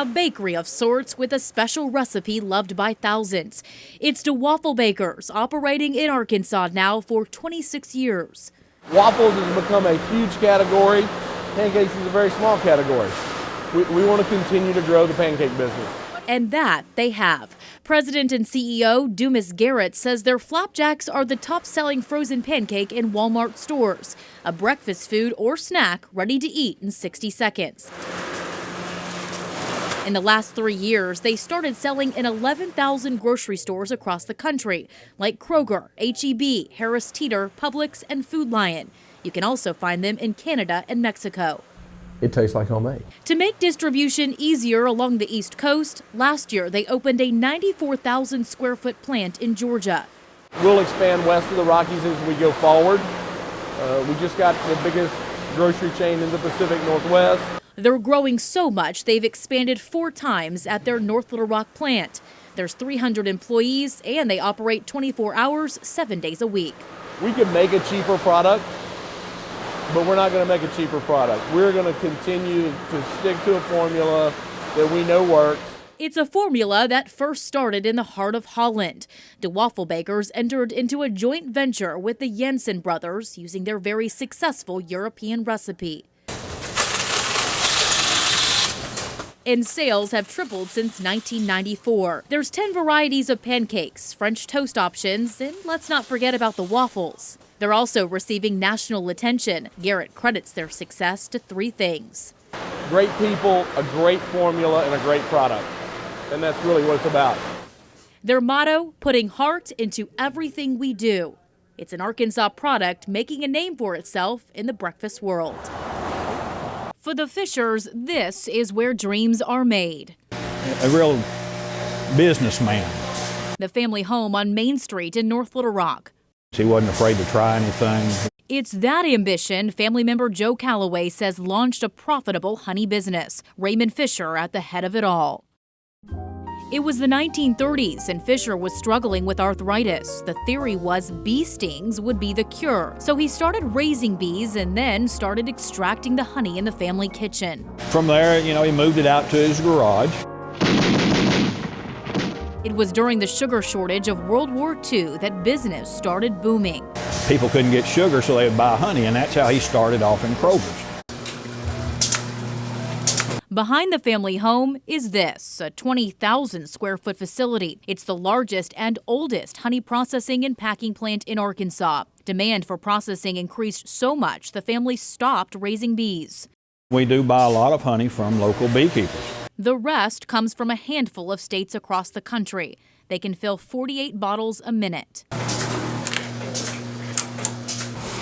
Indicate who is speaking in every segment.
Speaker 1: a bakery of sorts with a special recipe loved by thousands. It's the Waflebakkers, operating in Arkansas now for 26 years.
Speaker 2: Waffles has become a huge category. Pancakes is a very small category. We want to continue to grow the pancake business.
Speaker 1: And that they have. President and CEO Dumas Garrett says their flapjacks are the top-selling frozen pancake in Walmart stores, a breakfast food or snack ready to eat in 60 seconds. In the last 3 years, they started selling in 11,000 grocery stores across the country, like Kroger, H-E-B, Harris Teeter, Publix, and Food Lion. You can also find them in Canada and Mexico.
Speaker 2: It tastes like homemade.
Speaker 1: To make distribution easier along the East Coast, last year they opened a 94,000 square foot plant in Georgia.
Speaker 2: We'll expand west of the Rockies as we go forward. We just got the biggest grocery chain in the Pacific Northwest.
Speaker 1: They're growing so much they've expanded 4 times at their North Little Rock plant. There's 300 employees and they operate 24 hours, 7 days a week.
Speaker 2: We could make a cheaper product, but we're not going to make a cheaper product. We're going to continue to stick to a formula that we know works.
Speaker 1: It's a formula that first started in the heart of Holland. The Waflebakkers entered into a joint venture with the Jensen brothers using their very successful European recipe. And sales have tripled since 1994. There's 10 varieties of pancakes, French toast options, and let's not forget about the waffles. They're also receiving national attention. Garrett credits their success to 3 things.
Speaker 2: Great people, a great formula, and a great product. And that's really what it's about.
Speaker 1: Their motto, putting heart into everything we do. It's an Arkansas product making a name for itself in the breakfast world. For the Fischers, this is where dreams are made.
Speaker 3: A real businessman.
Speaker 1: The family home on Main Street in North Little Rock.
Speaker 3: He wasn't afraid to try anything.
Speaker 1: It's that ambition family member Joe Calloway says launched a profitable honey business. Raymond Fischer at the head of it all. It was the 1930s and Fischer was struggling with arthritis. The theory was bee stings would be the cure. So he started raising bees and then started extracting the honey in the family kitchen.
Speaker 3: From there, he moved it out to his garage.
Speaker 1: It was during the sugar shortage of World War II that business started booming.
Speaker 3: People couldn't get sugar, so they would buy honey, and that's how he started off in Kroger's.
Speaker 1: Behind the family home is this, a 20,000 square foot facility. It's the largest and oldest honey processing and packing plant in Arkansas. Demand for processing increased so much the family stopped raising bees.
Speaker 3: We do buy a lot of honey from local beekeepers.
Speaker 1: The rest comes from a handful of states across the country. They can fill 48 bottles a minute.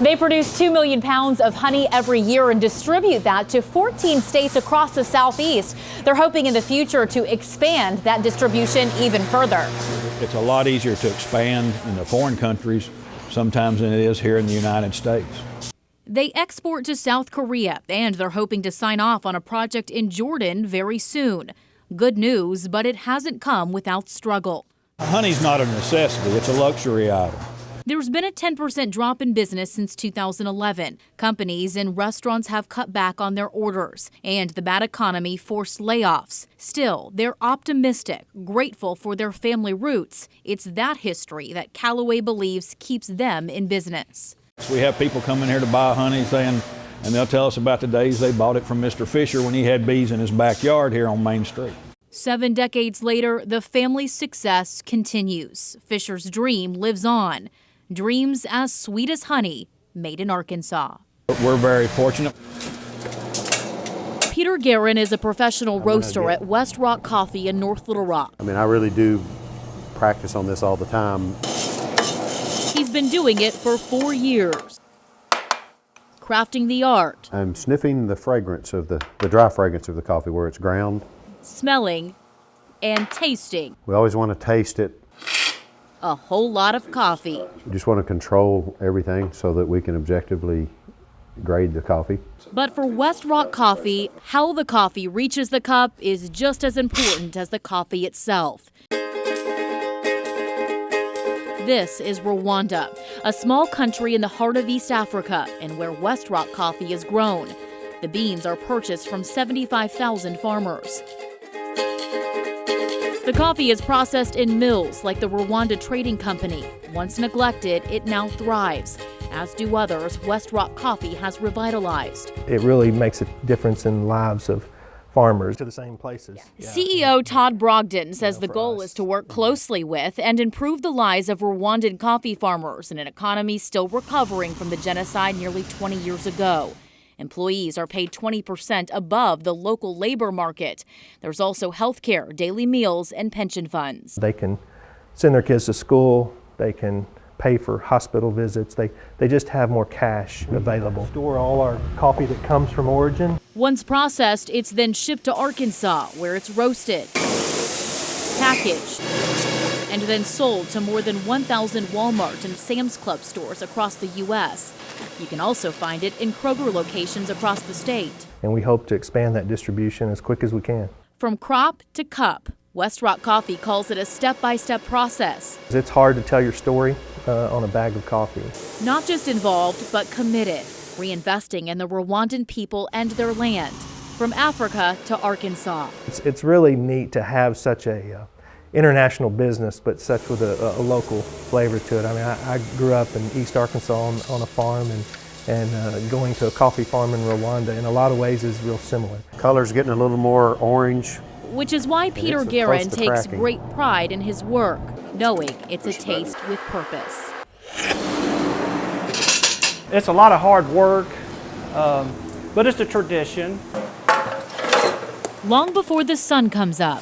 Speaker 1: They produce 2 million pounds of honey every year and distribute that to 14 states across the Southeast. They're hoping in the future to expand that distribution even further.
Speaker 3: It's a lot easier to expand in the foreign countries sometimes than it is here in the United States.
Speaker 1: They export to South Korea, and they're hoping to sign off on a project in Jordan very soon. Good news, but it hasn't come without struggle.
Speaker 3: Honey's not a necessity, it's a luxury item.
Speaker 1: There's been a 10% drop in business since 2011. Companies and restaurants have cut back on their orders, and the bad economy forced layoffs. Still, they're optimistic, grateful for their family roots. It's that history that Calloway believes keeps them in business.
Speaker 3: We have people coming here to buy honey and they'll tell us about the days they bought it from Mr. Fischer when he had bees in his backyard here on Main Street.
Speaker 1: 7 decades later, the family's success continues. Fischer's dream lives on. Dreams as sweet as honey, made in Arkansas.
Speaker 3: We're very fortunate.
Speaker 1: Peter Guerin is a professional roaster at Westrock Coffee in North Little Rock.
Speaker 4: I really do practice on this all the time.
Speaker 1: He's been doing it for 4 years, crafting the art.
Speaker 4: I'm sniffing the fragrance of the dry fragrance of the coffee where it's ground.
Speaker 1: Smelling and tasting.
Speaker 4: We always want to taste it.
Speaker 1: A whole lot of coffee.
Speaker 4: We just want to control everything so that we can objectively grade the coffee.
Speaker 1: But for Westrock Coffee, how the coffee reaches the cup is just as important as the coffee itself. This is Rwanda, a small country in the heart of East Africa and where Westrock coffee is grown. The beans are purchased from 75,000 farmers. The coffee is processed in mills like the Rwanda Trading Company. Once neglected, it now thrives. As do others, Westrock Coffee has revitalized.
Speaker 5: It really makes a difference in the lives of farmers to the same places.
Speaker 1: CEO Todd Brogdon says the goal is to work closely with and improve the lives of Rwandan coffee farmers in an economy still recovering from the genocide nearly 20 years ago. Employees are paid 20% above the local labor market. There's also health care, daily meals, and pension funds.
Speaker 5: They can send their kids to school, they can pay for hospital visits, they just have more cash available. Store all our coffee that comes from origin.
Speaker 1: Once processed, it's then shipped to Arkansas, where it's roasted, packaged, and then sold to more than 1,000 Walmart and Sam's Club stores across the U.S. You can also find it in Kroger locations across the state.
Speaker 5: And we hope to expand that distribution as quick as we can.
Speaker 1: From crop to cup, Westrock Coffee calls it a step-by-step process.
Speaker 5: It's hard to tell your story on a bag of coffee.
Speaker 1: Not just involved, but committed, reinvesting in the Rwandan people and their land, from Africa to Arkansas.
Speaker 5: It's really neat to have such a international business, but such with a local flavor to it. I mean, I grew up in East Arkansas on a farm, and going to a coffee farm in Rwanda in a lot of ways is real similar.
Speaker 4: Color's getting a little more orange.
Speaker 1: Which is why Peter
Speaker 4: it's
Speaker 1: Guerin
Speaker 4: close to
Speaker 1: takes
Speaker 4: cracking.
Speaker 1: great pride in his work, knowing it's a taste with purpose.
Speaker 6: It's a lot of hard work, but it's a tradition.
Speaker 1: Long before the sun comes up,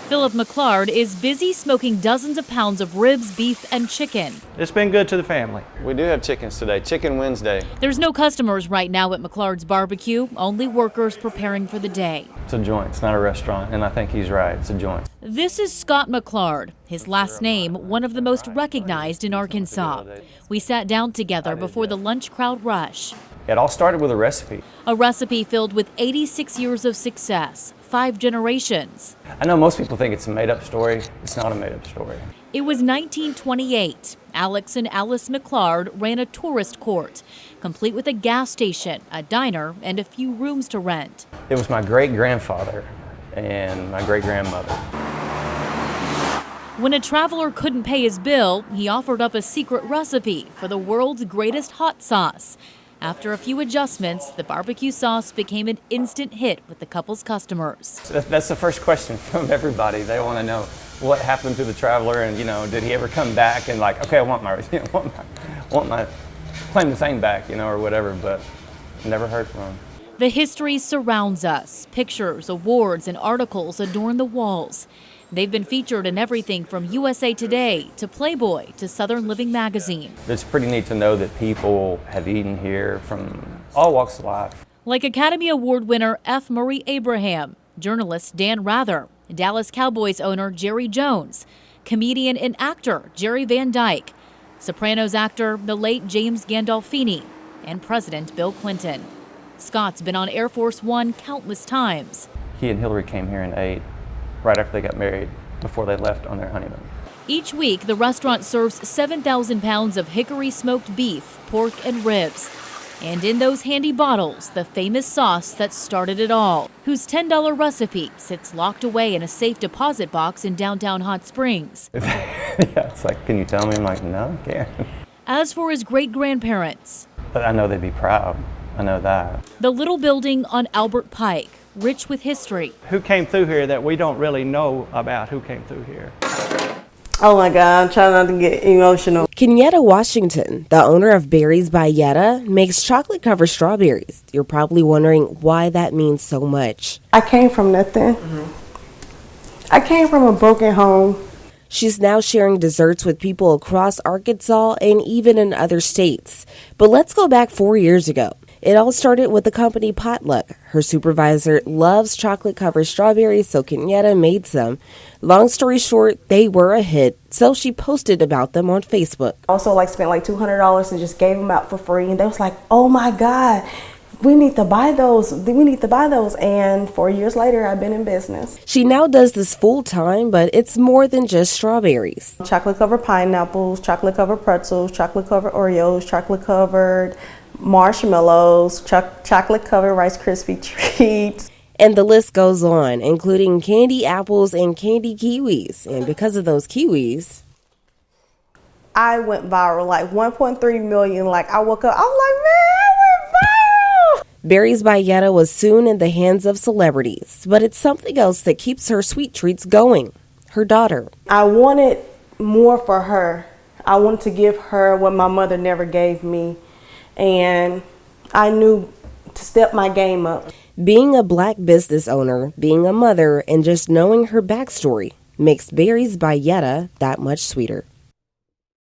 Speaker 1: Philip McClard is busy smoking dozens of pounds of ribs, beef, and chicken.
Speaker 6: It's been good to the family.
Speaker 7: We do have chickens today, Chicken Wednesday.
Speaker 1: There's no customers right now at McClard's barbecue, only workers preparing for the day.
Speaker 7: It's a joint, it's not a restaurant, and I think he's right, it's a joint.
Speaker 1: This is Scott McClard, his last name, one of the most recognized in Arkansas. We sat down together before the lunch crowd rush.
Speaker 7: It all started with a recipe.
Speaker 1: A recipe filled with 86 years of success, 5 generations.
Speaker 7: I know most people think it's a made-up story. It's not a made-up story.
Speaker 1: It was 1928. Alex and Alice McClard ran a tourist court, complete with a gas station, a diner, and a few rooms to rent.
Speaker 7: It was my great-grandfather and my great-grandmother.
Speaker 1: When a traveler couldn't pay his bill, he offered up a secret recipe for the world's greatest hot sauce. After a few adjustments, the barbecue sauce became an instant hit with the couple's customers.
Speaker 7: So that's the first question from everybody. They want to know what happened to the traveler, and did he ever come back and like, okay, I want my claim to fame back, or whatever, but never heard from him.
Speaker 1: The history surrounds us. Pictures, awards, and articles adorn the walls. They've been featured in everything from USA Today to Playboy to Southern Living magazine.
Speaker 7: It's pretty neat to know that people have eaten here from all walks of life.
Speaker 1: Like Academy Award winner F. Murray Abraham, journalist Dan Rather, Dallas Cowboys owner Jerry Jones, comedian and actor Jerry Van Dyke, Sopranos actor the late James Gandolfini, and President Bill Clinton. Scott's been on Air Force One countless times.
Speaker 7: He and Hillary came here and ate right after they got married, before they left on their honeymoon.
Speaker 1: Each week, the restaurant serves 7,000 pounds of hickory smoked beef, pork, and ribs. And in those handy bottles, the famous sauce that started it all, whose $10 recipe sits locked away in a safe deposit box in downtown Hot Springs.
Speaker 7: Yeah, it's like, can you tell me? I'm like, no, I can't.
Speaker 1: As for his great-grandparents,
Speaker 7: But I know they'd be proud. I know that.
Speaker 1: the little building on Albert Pike, rich with history.
Speaker 6: Who came through here that we don't really know about who came through here?
Speaker 8: Oh my God, I'm trying not to get emotional.
Speaker 9: Yetta Washington, the owner of Berries by Yetta, makes chocolate-covered strawberries. You're probably wondering why that means so much.
Speaker 8: I came from nothing. I came from a broken home.
Speaker 9: She's now sharing desserts with people across Arkansas and even in other states. But let's go back 4 years ago. It all started with the company Potluck. Her supervisor loves chocolate-covered strawberries, so Yetta made some. Long story short, they were a hit, so she posted about them on Facebook.
Speaker 8: Also spent $200 and just gave them out for free. And they was like, oh my God, we need to buy those. And 4 years later, I've been in business.
Speaker 9: She now does this full-time, but it's more than just strawberries.
Speaker 8: Chocolate-covered pineapples, chocolate-covered pretzels, chocolate-covered Oreos, chocolate-covered marshmallows, chocolate-covered Rice Krispie treats.
Speaker 9: And the list goes on, including candy apples and candy kiwis. And because of those kiwis,
Speaker 8: I went viral, like 1.3 million. Like, I woke up, I was like, man, I went viral.
Speaker 9: Berries by Yetta was soon in the hands of celebrities. But it's something else that keeps her sweet treats going. Her daughter.
Speaker 8: I wanted more for her. I wanted to give her what my mother never gave me. And I knew to step my game up.
Speaker 9: Being a Black business owner, being a mother, and just knowing her backstory makes Berries by Yetta that much sweeter.